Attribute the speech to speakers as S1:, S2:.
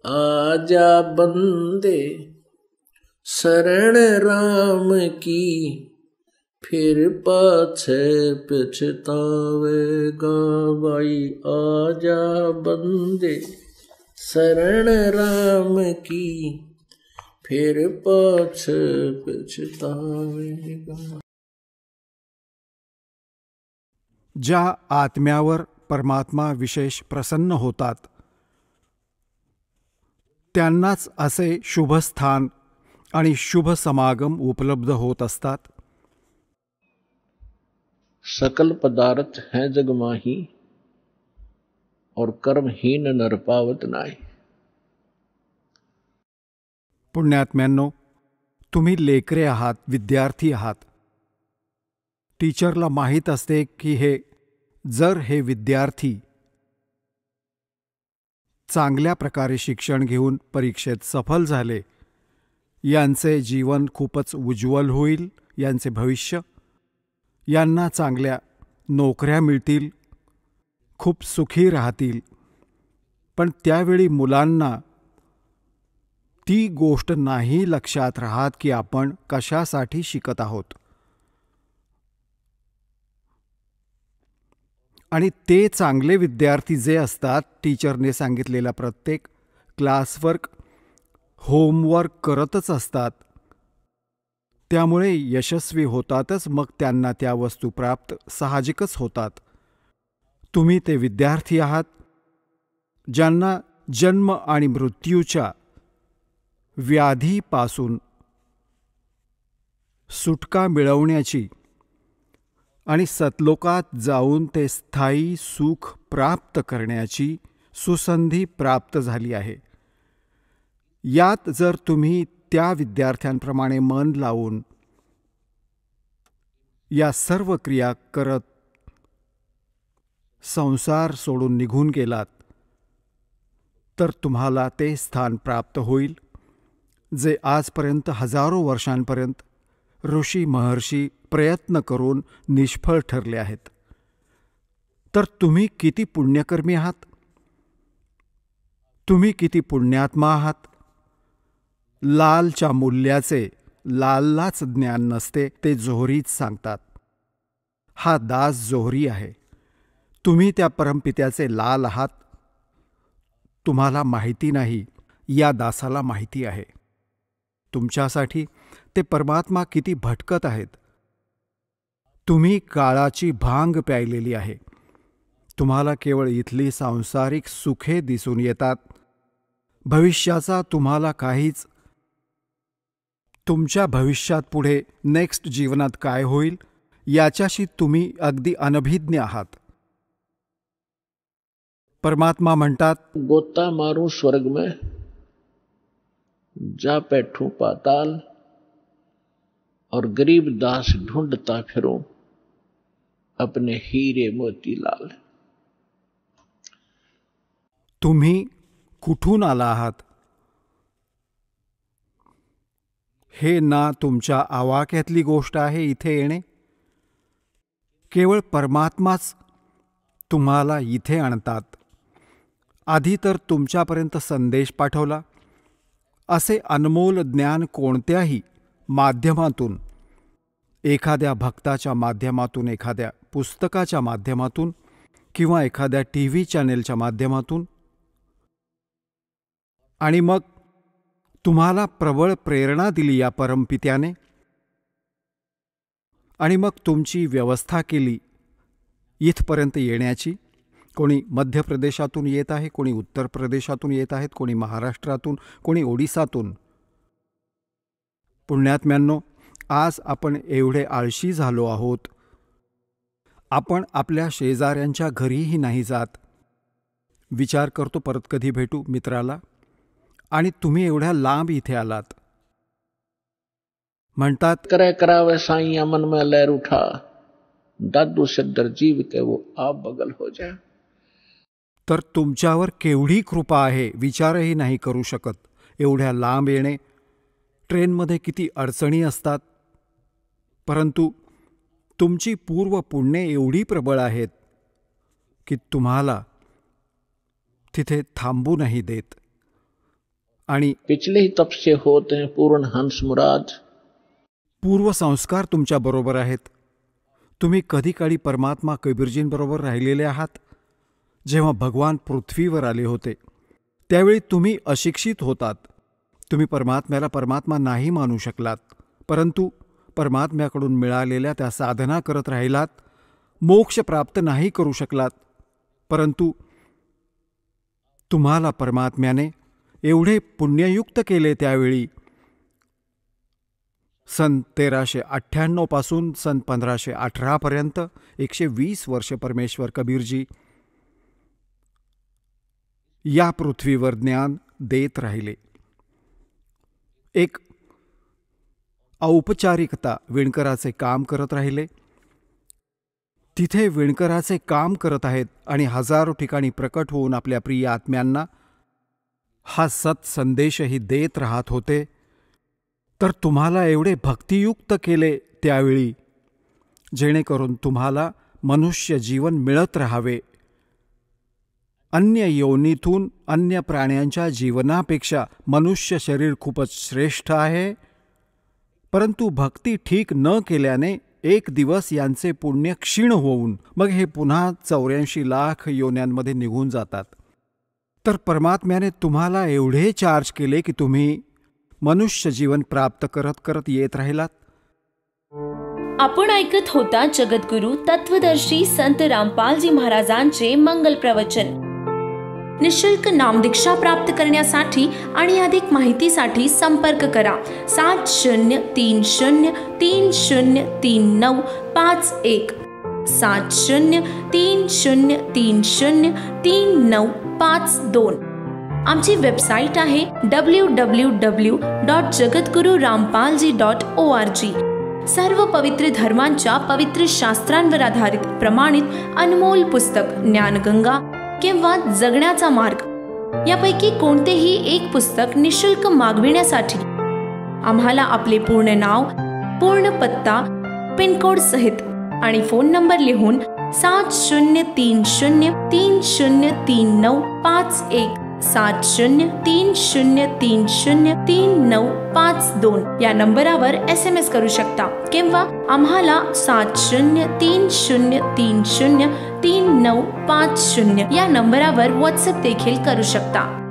S1: आजा बंदे शरण राम की, फिर पाछे पछतावेगा भाई। आजा बंदे शरण राम की, फिर पाछे पछतावेगा।
S2: ज्या आत्म्यावर परमात्मा विशेष प्रसन्न होतात त्यांनाच असे शुभस्थान आणि शुभ समागम उपलब्ध होत असतात।
S1: सकल पदार्थ हैं जग माही, और कर्महीन नर पावत नाही।
S2: पुण्यात्म्यांनो, तुम्ही लेकरे आहात, विद्यार्थी आहात। टीचरला माहीत असते की जर हे विद्यार्थी चांगल्या प्रकारे शिक्षण घेऊन परीक्षेत सफल झाले, यांचे जीवन खूपच उज्ज्वल होईल, यांचे भविष्य, यांना चांगल्या नोकऱ्या मिळतील, खूप सुखी राहतील। पण त्यावेळी मुलांना ती गोष्ट नाही लक्षात राहत की आपण कशासाठी शिकत आहोत। आणि ते चांगले विद्यार्थी जे असतात, टीचरने सांगितलेला प्रत्येक क्लासवर्क, होमवर्क करतच असतात, त्यामुळे यशस्वी होतातच, मग त्यांना त्या वस्तू प्राप्त साहजिकच होतात। तुम्ही ते विद्यार्थी आहात ज्यांना जन्म आणि मृत्यूच्या व्याधीपासून सुटका मिळवण्याची आणि सतलोकात जाऊन ते स्थायी सुख प्राप्त करण्याची सुसंधी प्राप्त झाली आहे। यात जर तुम्ही त्या विद्यार्थ्यांप्रमाणे मन लावून या सर्व क्रिया करत संसार सोडून निघून गेलात, तर तुम्हाला ते स्थान प्राप्त होईल जे आजपर्यंत हजारो वर्षांपर्यंत ऋषी महर्षी प्रयत्न करून निष्फळ ठरले आहेत। तर तुम्ही किती पुण्यकर्मी आहात, तुम्ही किती पुण्यात्मा आहात। लालच्या मूल्याचे लाललाच ज्ञान नसते, ते जोहरीच सांगतात। हा दास जोहरी आहे, तुम्ही त्या परमपित्याचे लाल आहात। तुम्हाला माहिती नाही, या दासाला माहिती आहे। तुमच्यासाठी ते परमात्मा किती भटकत आहेत। तुम्ही काळाची भांग प्यायलेली आहे। तुम्हाला केवळ इथली सांसारिक सुखे दिसून येतात। भविष्याचा तुम्हाला काहीच, तुमच्या भविष्यात पुढे नेक्स्ट जीवनात काय होईल याच्याशी तुम्ही अगदी अनभिज्ञ आहात। परमात्मा म्हणतात,
S1: गोता मारूं स्वर्ग में, जा बैठूं पाताल, और गरीब दास ढूंढता फिरूं अपने हीरे मोतीलाल।
S2: तुम्ही कुठून आला आहात हे ना तुमच्या आवाक्यातली गोष्ट आहे इथे येणे। केवळ परमात्माच तुम्हाला इथे आणतात। आधी तर तुमच्यापर्यंत संदेश पाठवला। असे अनमोल ज्ञान कोणत्याही माध्यमातून, एखाद्या भक्ताच्या माध्यमातून, एखाद्या पुस्तकाच्या माध्यमातून किंवा एखाद्या टीव्ही चॅनेलच्या माध्यमातून, आणि मग तुम्हाला प्रबळ प्रेरणा दिली या परमपित्याने, आणि मग तुमची व्यवस्था केली इथपर्यंत येण्याची। कोणी मध्य प्रदेशातून येत आहे, कोणी उत्तर प्रदेशातून येत आहेत, कोणी महाराष्ट्रातून, कोणी ओडिसातून। पुण्यात्म्यांनो, आज आपण एवढे आळशी झालो आहोत, आपण आपल्या शेजाऱ्यांच्या घरीही नाही जात। विचार करतो परत कधी भेटू मित्राला, आणि तुम्ही एवढ्या लांब इथे आलात। म्हणतात,
S1: करे करावे साईया मन में लहर उठा, दादू से डर जीव के वो आप बगल हो जाए।
S2: तर तुमच्यावर केवढी कृपा आहे, विचारही नाही करू शकत। एवढ्या लांब येणे, ट्रेनमध्ये किती अडचणी असतात, परंतु तुमची पूर्व पुण्ये एवढी प्रबळ आहेत की तुम्हाला तिथे थांबू नाही देत। आणि
S1: पिछले ही तप से होते हैं पूर्ण हंस मुराद।
S2: पूर्वसंस्कार तुमच्या बरोबर आहेत। तुम्ही कधी काळी परमात्मा कबीरजींबरोबर राहिलेले आहात। जेव्हा भगवान पृथ्वीवर आले होते त्यावेळी तुम्ही अशिक्षित होतात। तुम्ही परमात्म्याला परमात्मा नाही मानू शकलात, परंतु परमात्म्याकडून मिळालेल्या त्या साधना करत राहिलात। मोक्ष प्राप्त नाही करू शकलात, परंतु तुम्हाला परमात्म्याने एवढे पुण्ययुक्त केले त्यावेळी सन 1398 पासून सन 1518 पर्यंत 120 वर्ष परमेश्वर कबीरजी या पृथ्वीवर ज्ञान देत राहिले। एक औपचारिकता विणकराचे काम करत राहिले। तिथे विणकराचे काम करत आहेत आणि हजारो ठिकाणी प्रकट होऊन आपल्या प्रिय आत्म्यांना हा सत संदेशही देत राहत होते। तर तुम्हाला एवढे भक्तियुक्त केले त्यावेळी, जेणेकरून तुम्हाला मनुष्य जीवन मिळत राहावे। अन्य योनीतून अन्य प्राण्यांच्या जीवनापेक्षा मनुष्य शरीर खूपच श्रेष्ठ आहे, परंतु भक्ती ठीक न केल्याने एक दिवस यांचे पुण्य क्षीण होऊन मग हे पुन्हा 84 लाख योन्यांमध्ये निघून जातात। तर परमात्म्याने तुम्हाला एवढे चार्ज केले की तुम्ही मनुष्य जीवन प्राप्त करत करत येत राहिलात।
S3: आपण ऐकत होता जगद्गुरु तत्वदर्शी संत रामपालजी महाराजांचे मंगल प्रवचन। निशुल्क नामदीक्षा प्राप्त करण्यासाठी आणि अधिक माहितीसाठी संपर्क करा 7030303951 7030303952। आमची वेबसाईट आहे www.jagadgururampalji.org। सर्व पवित्र धर्मांच्या पवित्र शास्त्रांवर आधारित प्रमाणित अनमोल पुस्तक ज्ञानगंगा किंवा जगण्याचा मार्ग यापैकी कोणतेही एक पुस्तक निशुल्क मागविण्यासाठी आम्हाला आपले पूर्ण नाव, पूर्ण पत्ता, पिनकोड सहित आणि फोन नंबर लिहून 7030303951 7030303952 या नंबरावर SMS करू शकता किंवा आम्हाला 7030303950 या नंबरावर WhatsApp देखील करू शकता।